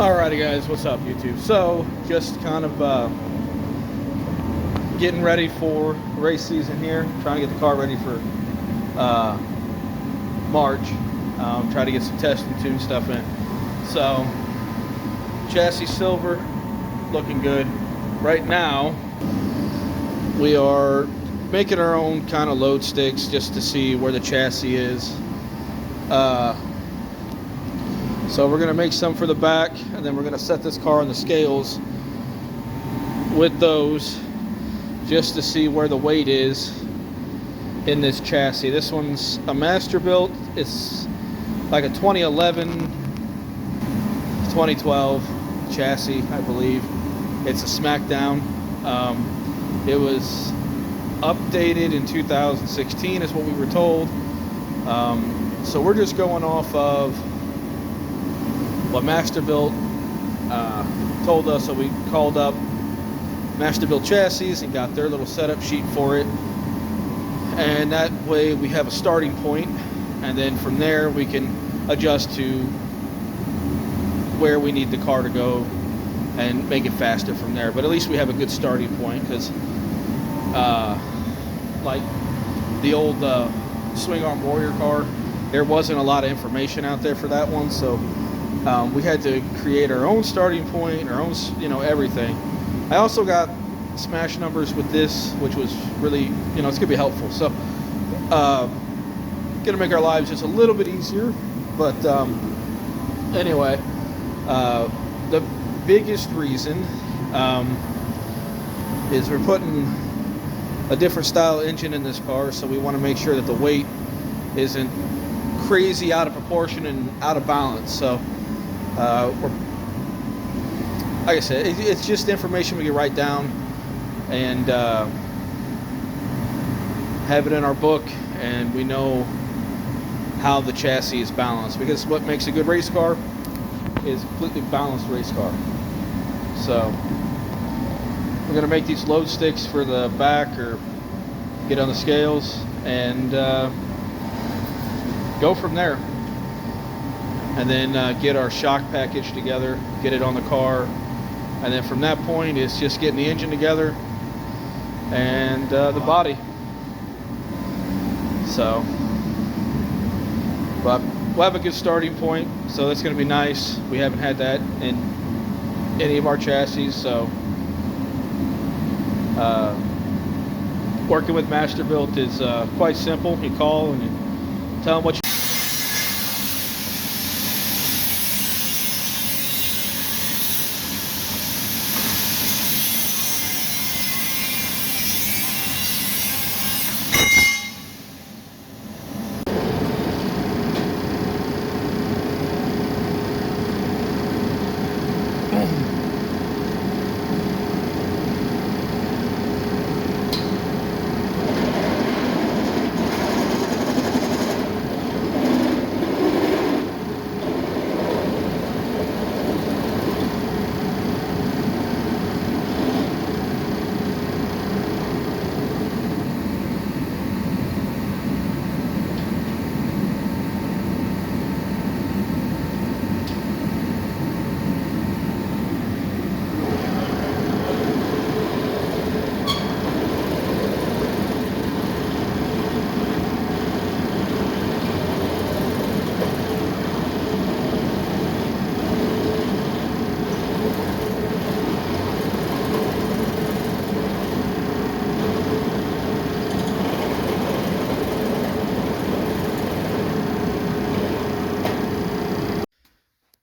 Alrighty guys, what's up YouTube? So just kind of getting ready for race season here, trying to get the car ready for March. Try to get some test and tune stuff in. So chassis silver, looking good. Right now we are making our own kind of load sticks just to see where the chassis is. So we're going to make some for the back, and then we're going to set this car on the scales with those just to see where the weight is in this chassis. This one's a mastersbilt. It's like a 2011, 2012 chassis, I believe. It's a Smackdown. It was updated in 2016 is what we were told. So we're just going off of what Masterbilt told us. So we called up Masterbilt Chassis and got their little setup sheet for it, and that way we have a starting point, and then from there we can adjust to where we need the car to go and make it faster from there. But at least we have a good starting point, because like the old swing arm warrior car, there wasn't a lot of information out there for that one. So we had to create our own starting point, our own, everything. I also got smash numbers with this, which was really, it's gonna be helpful. So gonna make our lives just a little bit easier. But anyway, the biggest reason is we're putting a different style engine in this car, so we want to make sure that the weight isn't crazy out of proportion and out of balance. So like I said, it's just information we can write down and have it in our book, and we know how the chassis is balanced, because what makes a good race car is a completely balanced race car. So we're going to make these load sticks for the back, or get on the scales and go from there. And then get our shock package together, get it on the car, and then from that point it's just getting the engine together and the body. So, but we'll have a good starting point, so that's going to be nice. We haven't had that in any of our chassis, so working with Masterbilt is quite simple. You call and you tell them what you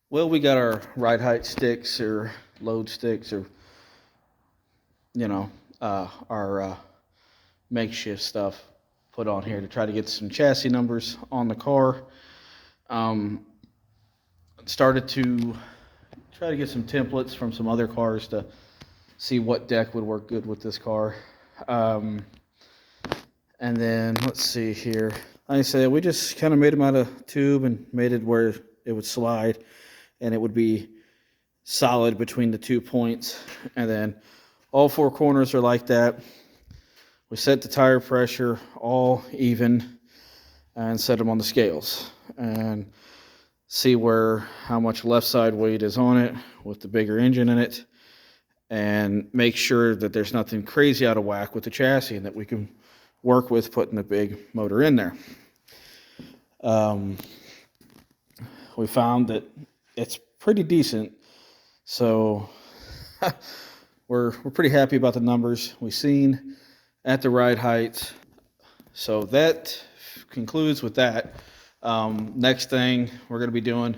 Well, we got our ride height sticks or load sticks, or our makeshift stuff put on here to try to get some chassis numbers on the car. Started to try to get some templates from some other cars to see what deck would work good with this car. And then let's see here. Like I said, we just kind of made them out of tube and made it where it would slide and it would be solid between the 2 points. And then all 4 corners are like that. We set the tire pressure all even and set them on the scales. And see how much left side weight is on it with the bigger engine in it, and make sure that there's nothing crazy out of whack with the chassis and that we can work with putting the big motor in there. We found that it's pretty decent, so we're pretty happy about the numbers we've seen at the ride height. So that concludes with that. Next thing we're going to be doing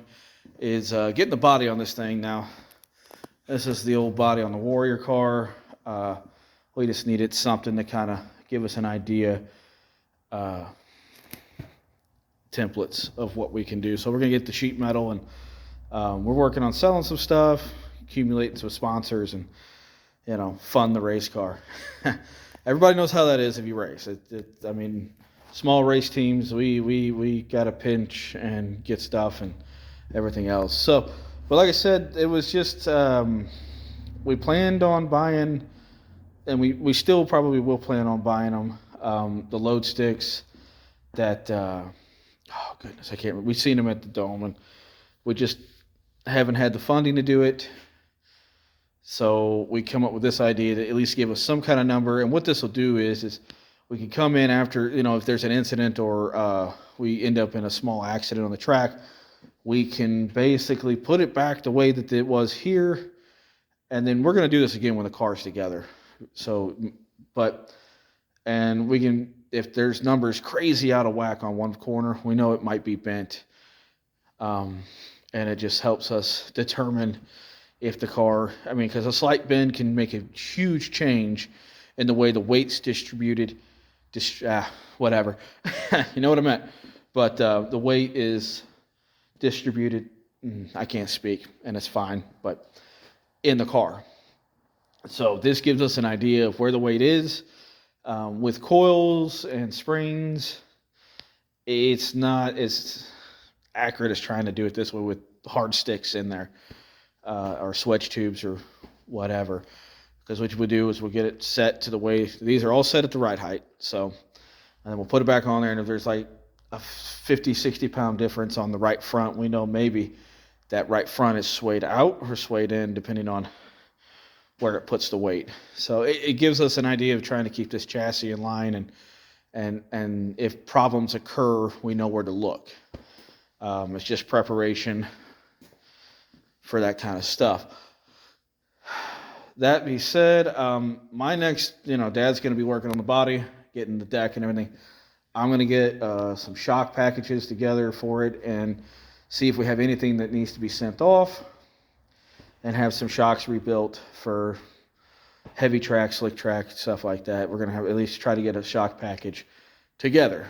is getting the body on this thing. Now, this is the old body on the Warrior car. We just needed something to kind of give us an idea, templates of what we can do. So we're going to get the sheet metal, and we're working on selling some stuff, accumulating some sponsors, and fund the race car. Everybody knows how that is if you race. I mean, small race teams, we got to pinch and get stuff and everything else. So, but like I said, it was just we planned on buying, and we still probably will plan on buying them. The load sticks that oh goodness, I can't remember. We've seen them at the Dome, and we just haven't had the funding to do it. So we come up with this idea to at least give us some kind of number. And what this will do is we can come in after, if there's an incident or we end up in a small accident on the track, we can basically put it back the way that it was here. And then we're going to do this again when the car's together. So, and we can, if there's numbers crazy out of whack on one corner, we know it might be bent. And it just helps us determine if the car, because a slight bend can make a huge change in the way the weight's distributed, whatever, you know what I meant, but the weight is distributed, I can't speak, and it's fine, but in the car. So this gives us an idea of where the weight is. With coils and springs, it's not as accurate as trying to do it this way with hard sticks in there. Or swedge tubes or whatever, because what we do is we'll get it set to the way these are all set at the right height. So, and then we'll put it back on there, and if there's like a 50-60 pound difference on the right front, we know maybe that right front is swayed out or swayed in depending on where it puts the weight. So it gives us an idea of trying to keep this chassis in line, and if problems occur, we know where to look. It's just preparation for that kind of stuff. That being said, my next, Dad's going to be working on the body, getting the deck and everything. I'm going to get some shock packages together for it and see if we have anything that needs to be sent off, and have some shocks rebuilt for heavy track, slick track, stuff like that. We're going to have at least try to get a shock package together.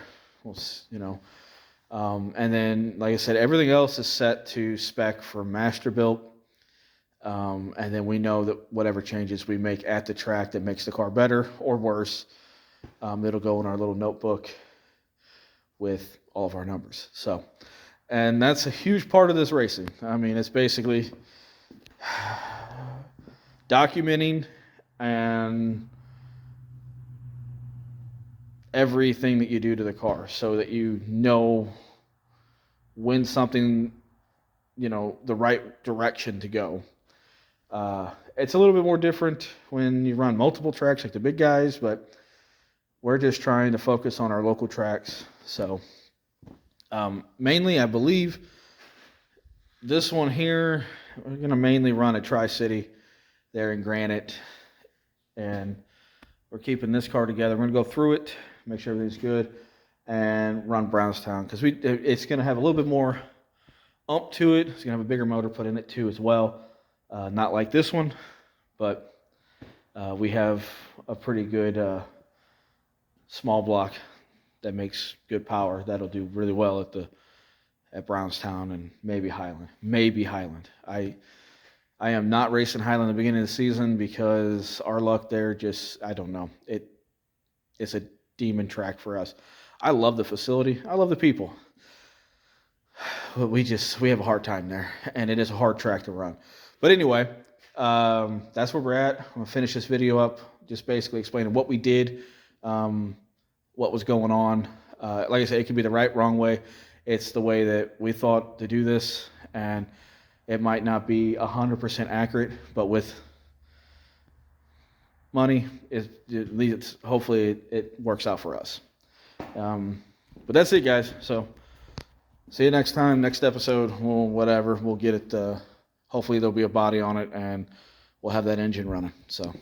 And then, like I said, everything else is set to spec for mastersbilt. And then we know that whatever changes we make at the track that makes the car better or worse, it'll go in our little notebook with all of our numbers. So, and that's a huge part of this racing. It's basically documenting and everything that you do to the car so that you know when something, the right direction to go. It's a little bit more different when you run multiple tracks like the big guys, but we're just trying to focus on our local tracks. So mainly, I believe this one here, we're going to mainly run a Tri-City there in Granite, and we're keeping this car together. We're going to go through it, make sure everything's good, and run Brownstown, because it's going to have a little bit more ump to it. It's going to have a bigger motor put in it too as well. Not like this one, but we have a pretty good small block that makes good power. That'll do really well at Brownstown and maybe Highland. I am not racing Highland at the beginning of the season because our luck there I don't know. It's a demon track for us. I love the facility. I love the people. But we have a hard time there, and it is a hard track to run. But anyway, that's where we're at. I'm going to finish this video up, just basically explaining what we did, what was going on. Like I said, it could be the right, wrong way. it's the way that we thought to do this, and it might not be 100% accurate, but with money, hopefully it works out for us. But that's it, guys. So see you next time, next episode, we'll get it. Hopefully there'll be a body on it, and we'll have that engine running. So.